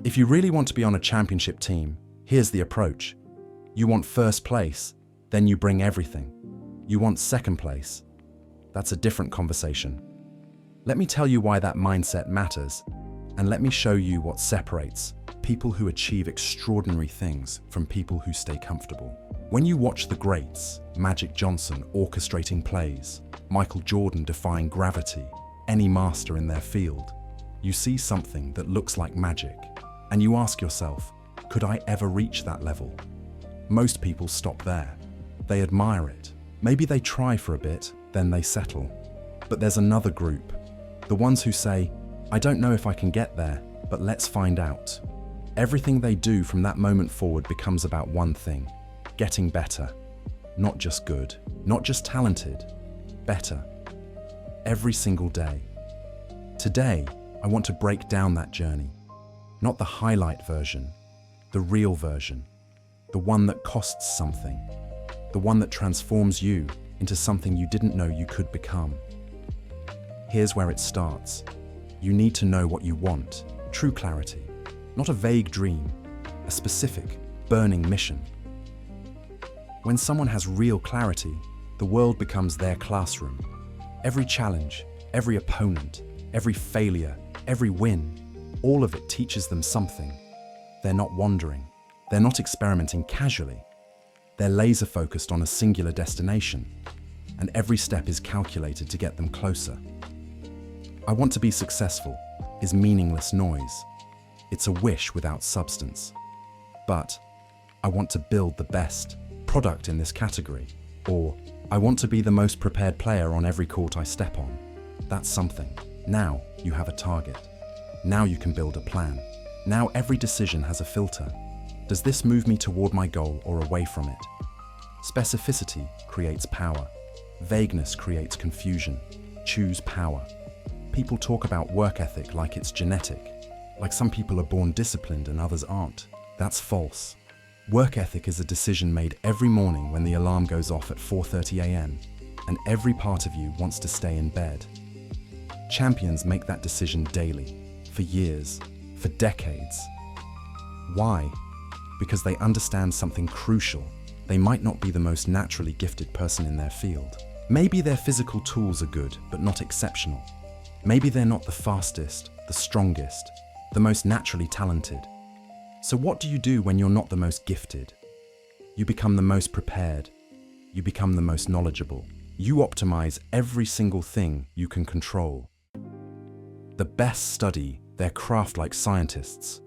If you really want to be on a championship team, here's the approach. You want first place, then you bring everything. You want second place. That's a different conversation. Let me tell you why that mindset matters, and let me show you what separates people who achieve extraordinary things from people who stay comfortable. When you watch the greats, Magic Johnson orchestrating plays, Michael Jordan defying gravity, any master in their field, you see something that looks like magic, and you ask yourself, could I ever reach that level? Most people stop there. They admire it. Maybe they try for a bit, then they settle. But there's another group, the ones who say, I don't know if I can get there, but let's find out. Everything they do from that moment forward becomes about one thing: getting better. Not just good, not just talented, better. Every single day. Today, I want to break down that journey. Not the highlight version, the real version. The one that costs something. The one that transforms you into something you didn't know you could become. Here's where it starts. You need to know what you want, true clarity. Not a vague dream, a specific, burning mission. When someone has real clarity, the world becomes their classroom. Every challenge, every opponent, every failure, every win, all of it teaches them something. They're not wandering. They're not experimenting casually. They're laser focused on a singular destination, and every step is calculated to get them closer. I want to be successful is meaningless noise. It's a wish without substance. But I want to build the best product in this category, or I want to be the most prepared player on every court I step on. That's something. Now you have a target. Now you can build a plan. Now every decision has a filter. Does this move me toward my goal or away from it? Specificity creates power. Vagueness creates confusion. Choose power. People talk about work ethic like it's genetic, like some people are born disciplined and others aren't. That's false. Work ethic is a decision made every morning when the alarm goes off at 4:30 a.m. and every part of you wants to stay in bed. Champions make that decision daily, for years, for decades. Why? Because they understand something crucial. They might not be the most naturally gifted person in their field. Maybe their physical tools are good, but not exceptional. Maybe they're not the fastest, the strongest, the most naturally talented. So what do you do when you're not the most gifted? You become the most prepared. You become the most knowledgeable. You optimize every single thing you can control. The best study their craft like scientists.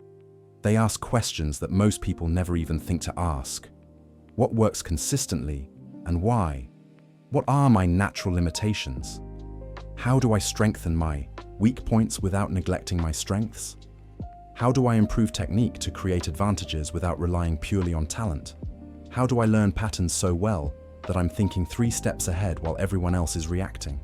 They ask questions that most people never even think to ask. What works consistently and why? What are my natural limitations? How do I strengthen my weak points without neglecting my strengths? How do I improve technique to create advantages without relying purely on talent? How do I learn patterns so well that I'm thinking 3 steps ahead while everyone else is reacting?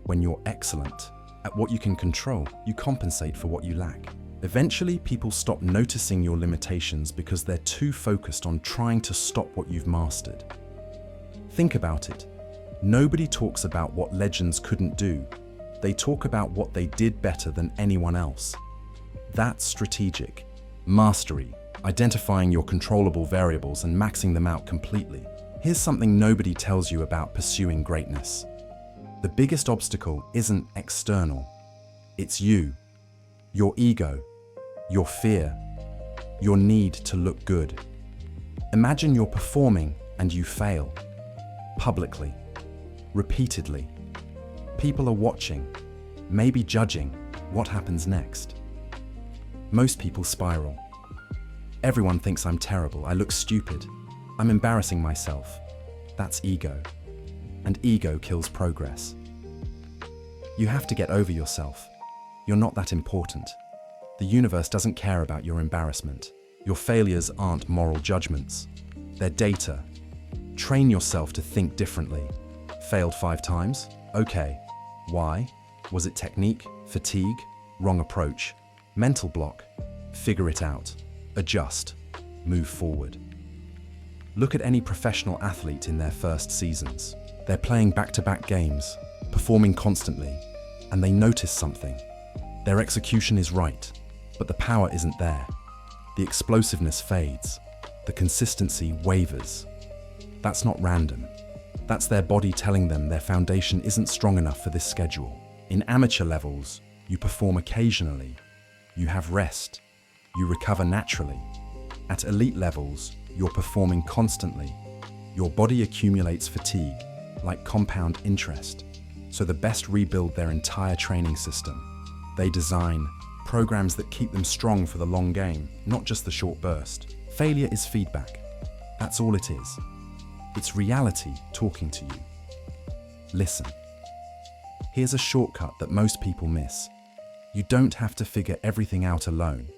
When you're excellent at what you can control, you compensate for what you lack. Eventually, people stop noticing your limitations because they're too focused on trying to stop what you've mastered. Think about it. Nobody talks about what legends couldn't do. They talk about what they did better than anyone else. That's strategic. Mastery, identifying your controllable variables and maxing them out completely. Here's something nobody tells you about pursuing greatness. The biggest obstacle isn't external. It's you. Your ego. Your fear. Your need to look good. Imagine you're performing and you fail. Publicly. Repeatedly. People are watching, maybe judging. What happens next? Most people spiral. Everyone thinks I'm terrible, I look stupid, I'm embarrassing myself. That's ego. And ego kills progress. You have to get over yourself. You're not that important. The universe doesn't care about your embarrassment. Your failures aren't moral judgments. They're data. Train yourself to think differently. Failed 5 times? Okay. Why? Was it technique, fatigue, wrong approach, mental block? Figure it out. Adjust. Move forward. Look at any professional athlete in their first seasons. They're playing back-to-back games, performing constantly, and they notice something. Their execution is right. but the power isn't there. The explosiveness fades. The consistency wavers. That's not random. That's their body telling them their foundation isn't strong enough for this schedule. In amateur levels, you perform occasionally. You have rest. You recover naturally. At elite levels, you're performing constantly. Your body accumulates fatigue, like compound interest. So the best rebuild their entire training system. They design programs that keep them strong for the long game, not just the short burst. Failure is feedback. That's all it is. It's reality talking to you. Listen. Here's a shortcut that most people miss. You don't have to figure everything out alone.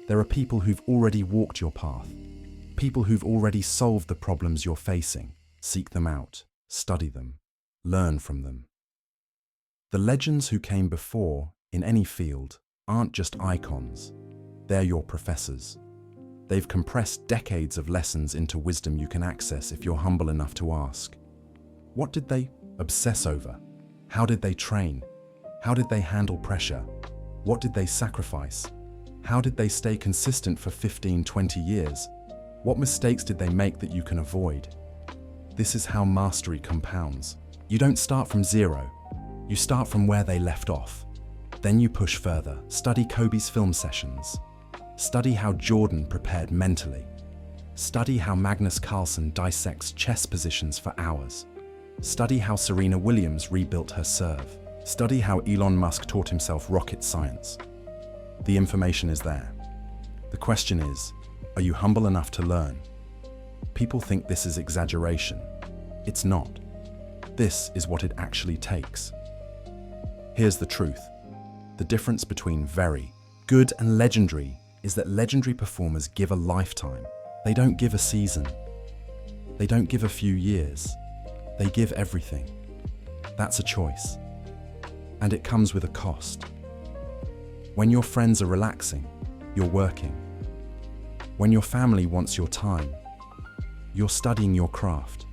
There are people who've already walked your path. People who've already solved the problems you're facing. Seek them out, study them, learn from them. The legends who came before, in any field, aren't just icons. They're your professors. They've compressed decades of lessons into wisdom you can access if you're humble enough to ask. What did they obsess over? How did they train? How did they handle pressure? What did they sacrifice? How did they stay consistent for 15, 20 years? What mistakes did they make that you can avoid? This is how mastery compounds. You don't start from zero. You start from where they left off. Then you push further. Study Kobe's film sessions. Study how Jordan prepared mentally. Study how Magnus Carlsen dissects chess positions for hours. Study how Serena Williams rebuilt her serve. Study how Elon Musk taught himself rocket science. The information is there. The question is, are you humble enough to learn? People think this is exaggeration. It's not. This is what it actually takes. Here's the truth. The difference between very good and legendary is that legendary performers give a lifetime. They don't give a season. They don't give a few years. They give everything. That's a choice. And it comes with a cost. When your friends are relaxing, you're working. When your family wants your time, you're studying your craft.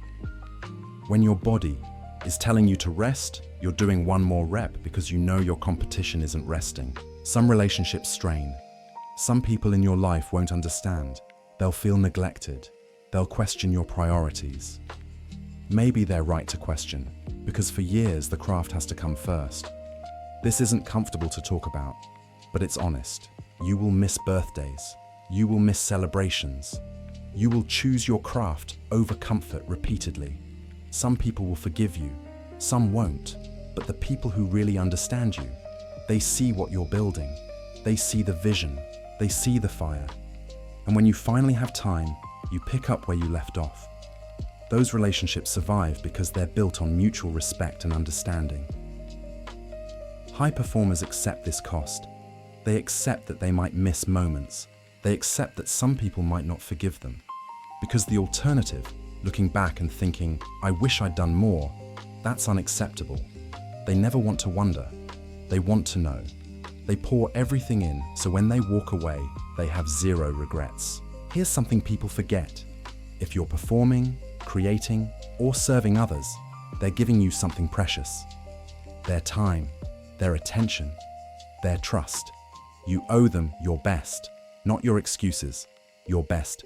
When your body is telling you to rest, you're doing one more rep because you know your competition isn't resting. Some relationships strain. Some people in your life won't understand. They'll feel neglected. They'll question your priorities. Maybe they're right to question, because for years the craft has to come first. This isn't comfortable to talk about, but it's honest. You will miss birthdays. You will miss celebrations. You will choose your craft over comfort repeatedly. Some people will forgive you, some won't, but the people who really understand you, they see what you're building. They see the vision. They see the fire. And when you finally have time, you pick up where you left off. Those relationships survive because they're built on mutual respect and understanding. High performers accept this cost. They accept that they might miss moments. They accept that some people might not forgive them. Because the alternative, looking back and thinking, I wish I'd done more, that's unacceptable. They never want to wonder. They want to know. They pour everything in, so when they walk away, they have zero regrets. Here's something people forget. If you're performing, creating, or serving others, they're giving you something precious. Their time, their attention, their trust. You owe them your best, not your excuses, your best.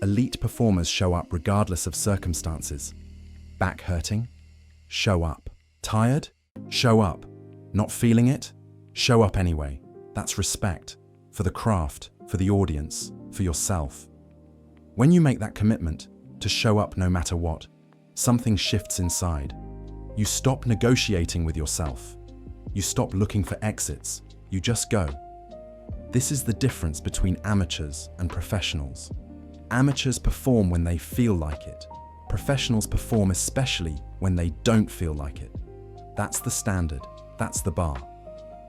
Elite performers show up regardless of circumstances. Back hurting? Show up. Tired? Show up. Not feeling it? Show up anyway. That's respect. For the craft, for the audience, for yourself. When you make that commitment to show up no matter what, something shifts inside. You stop negotiating with yourself. You stop looking for exits. You just go. This is the difference between amateurs and professionals. Amateurs perform when they feel like it. Professionals perform especially when they don't feel like it. That's the standard. That's the bar.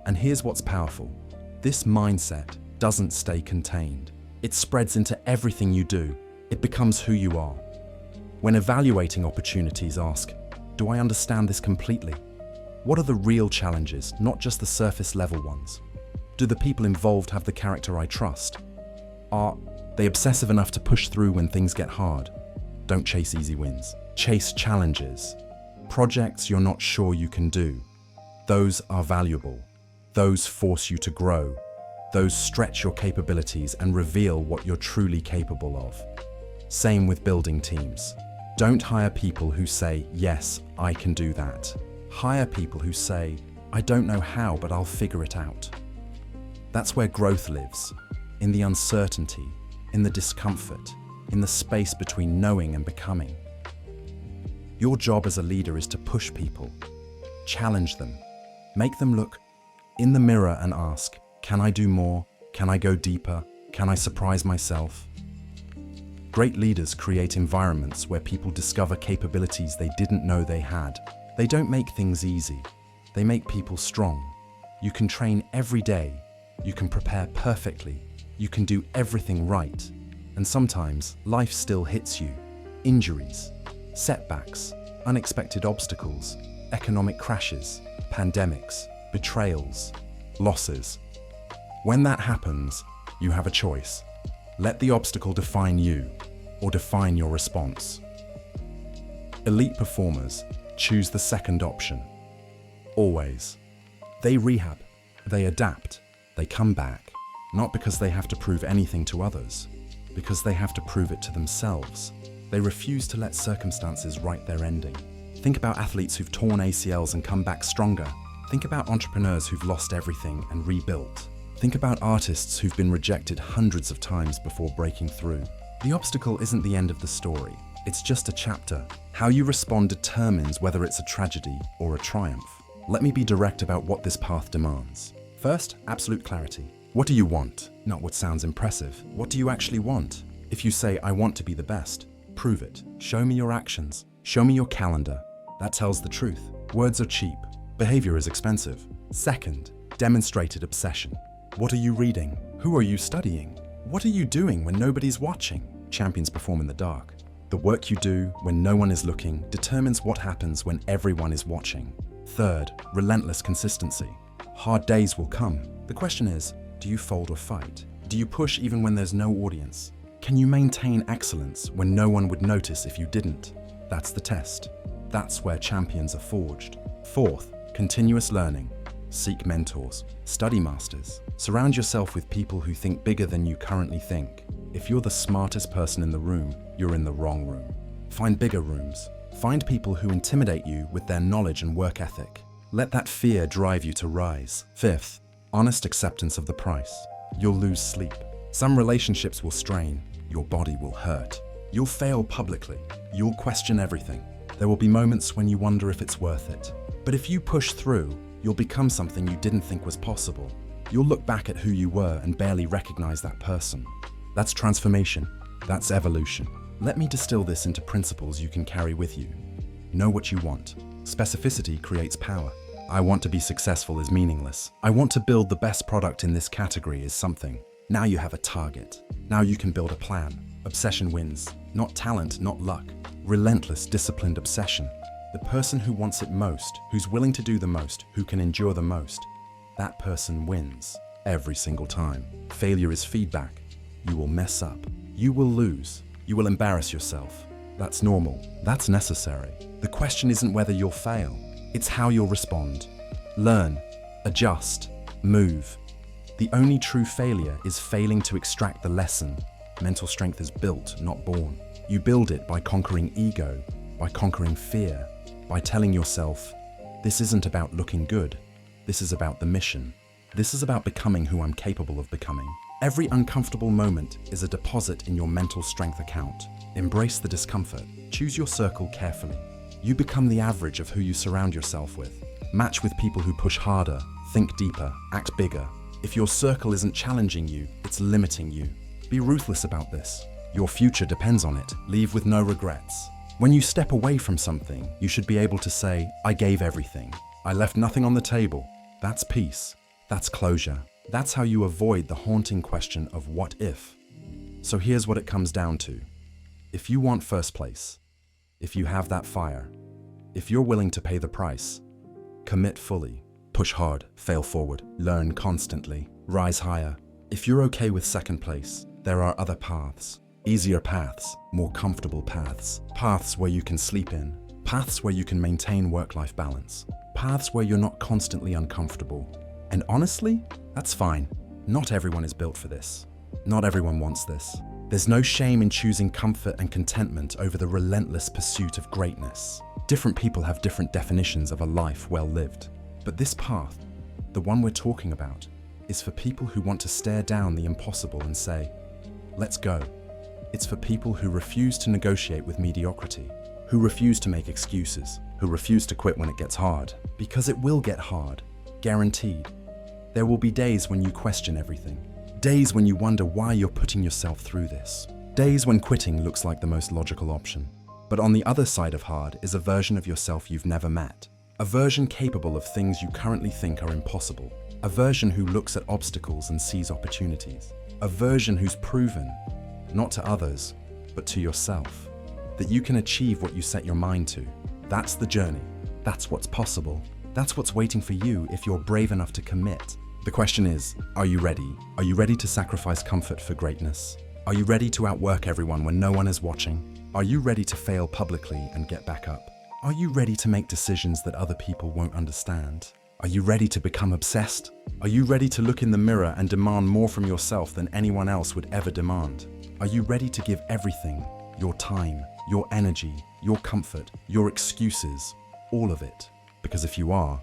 And here's what's powerful. This mindset doesn't stay contained. It spreads into everything you do. It becomes who you are. When evaluating opportunities, ask, do I understand this completely? What are the real challenges, not just the surface level ones? Do the people involved have the character I trust? Are they obsessive enough to push through when things get hard? Don't chase easy wins. Chase challenges. Projects you're not sure you can do. Those are valuable. Those force you to grow. Those stretch your capabilities and reveal what you're truly capable of. Same with building teams. Don't hire people who say, yes, I can do that. Hire people who say, I don't know how, but I'll figure it out. That's where growth lives, in the uncertainty, in the discomfort, in the space between knowing and becoming. Your job as a leader is to push people, challenge them, make them look in the mirror and ask, can I do more? Can I go deeper? Can I surprise myself? Great leaders create environments where people discover capabilities they didn't know they had. They don't make things easy. They make people strong. You can train every day. You can prepare perfectly. You can do everything right. And sometimes life still hits you. Injuries, setbacks, unexpected obstacles, economic crashes, pandemics, betrayals, losses. When that happens, you have a choice. Let the obstacle define you, or define your response. Elite performers choose the second option. Always. They rehab, they adapt, they come back, not because they have to prove anything to others, because they have to prove it to themselves. They refuse to let circumstances write their ending. Think about athletes who've torn ACLs and come back stronger. Think about entrepreneurs who've lost everything and rebuilt. Think about artists who've been rejected hundreds of times before breaking through. The obstacle isn't the end of the story. It's just a chapter. How you respond determines whether it's a tragedy or a triumph. Let me be direct about what this path demands. First, absolute clarity. What do you want? Not what sounds impressive. What do you actually want? If you say, I want to be the best, prove it. Show me your actions. Show me your calendar. That tells the truth. Words are cheap. Behavior is expensive. Second, demonstrated obsession. What are you reading? Who are you studying? What are you doing when nobody's watching? Champions perform in the dark. The work you do when no one is looking determines what happens when everyone is watching. Third, relentless consistency. Hard days will come. The question is, do you fold or fight? Do you push even when there's no audience? Can you maintain excellence when no one would notice if you didn't? That's the test. That's where champions are forged. Fourth, continuous learning. Seek mentors, study masters. Surround yourself with people who think bigger than you currently think. If you're the smartest person in the room, you're in the wrong room. Find bigger rooms. Find people who intimidate you with their knowledge and work ethic. Let that fear drive you to rise. Fifth, honest acceptance of the price. You'll lose sleep. Some relationships will strain. Your body will hurt. You'll fail publicly. You'll question everything. There will be moments when you wonder if it's worth it. But if you push through, you'll become something you didn't think was possible. You'll look back at who you were and barely recognize that person. That's transformation. That's evolution. Let me distill this into principles you can carry with you. Know what you want. Specificity creates power. I want to be successful is meaningless. I want to build the best product in this category is something. Now you have a target. Now you can build a plan. Obsession wins. Not talent, not luck. Relentless, disciplined obsession. The person who wants it most, who's willing to do the most, who can endure the most, that person wins every single time. Failure is feedback. You will mess up. You will lose. You will embarrass yourself. That's normal. That's necessary. The question isn't whether you'll fail. It's how you'll respond. Learn, adjust, move. The only true failure is failing to extract the lesson. Mental strength is built, not born. You build it by conquering ego, by conquering fear, by telling yourself, this isn't about looking good. This is about the mission. This is about becoming who I'm capable of becoming. Every uncomfortable moment is a deposit in your mental strength account. Embrace the discomfort. Choose your circle carefully. You become the average of who you surround yourself with. Match with people who push harder, think deeper, act bigger. If your circle isn't challenging you, it's limiting you. Be ruthless about this. Your future depends on it. Leave with no regrets. When you step away from something, you should be able to say, I gave everything. I left nothing on the table. That's peace. That's closure. That's how you avoid the haunting question of what if. So here's what it comes down to. If you want first place, if you have that fire, if you're willing to pay the price, commit fully, push hard, fail forward, learn constantly, rise higher. If you're okay with second place, there are other paths, easier paths, more comfortable paths, paths where you can sleep in, paths where you can maintain work-life balance, paths where you're not constantly uncomfortable. And honestly, that's fine. Not everyone is built for this. Not everyone wants this. There's no shame in choosing comfort and contentment over the relentless pursuit of greatness. Different people have different definitions of a life well lived. But this path, the one we're talking about, is for people who want to stare down the impossible and say, let's go. It's for people who refuse to negotiate with mediocrity, who refuse to make excuses, who refuse to quit when it gets hard. Because it will get hard, guaranteed. There will be days when you question everything. Days when you wonder why you're putting yourself through this. Days when quitting looks like the most logical option. But on the other side of hard is a version of yourself you've never met. A version capable of things you currently think are impossible. A version who looks at obstacles and sees opportunities. A version who's proven, not to others, but to yourself, that you can achieve what you set your mind to. That's the journey. That's what's possible. That's what's waiting for you if you're brave enough to commit. The question is, are you ready? Are you ready to sacrifice comfort for greatness? Are you ready to outwork everyone when no one is watching? Are you ready to fail publicly and get back up? Are you ready to make decisions that other people won't understand? Are you ready to become obsessed? Are you ready to look in the mirror and demand more from yourself than anyone else would ever demand? Are you ready to give everything? Your time, your energy, your comfort, your excuses, all of it? Because if you are,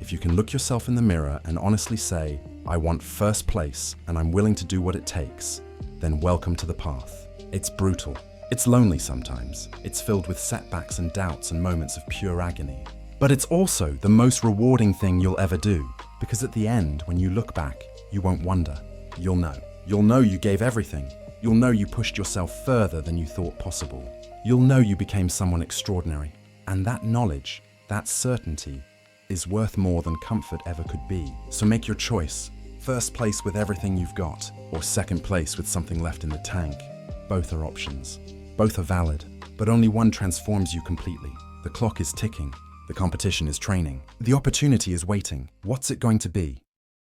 if you can look yourself in the mirror and honestly say, I want first place and I'm willing to do what it takes, then welcome to the path. It's brutal. It's lonely sometimes. It's filled with setbacks and doubts and moments of pure agony. But it's also the most rewarding thing you'll ever do, because at the end, when you look back, you won't wonder. You'll know. You'll know you gave everything. You'll know you pushed yourself further than you thought possible. You'll know you became someone extraordinary. And that knowledge, that certainty, is worth more than comfort ever could be. So make your choice. First place with everything you've got, or second place with something left in the tank. Both are options. Both are valid, but only one transforms you completely. The clock is ticking. The competition is training. The opportunity is waiting. What's it going to be?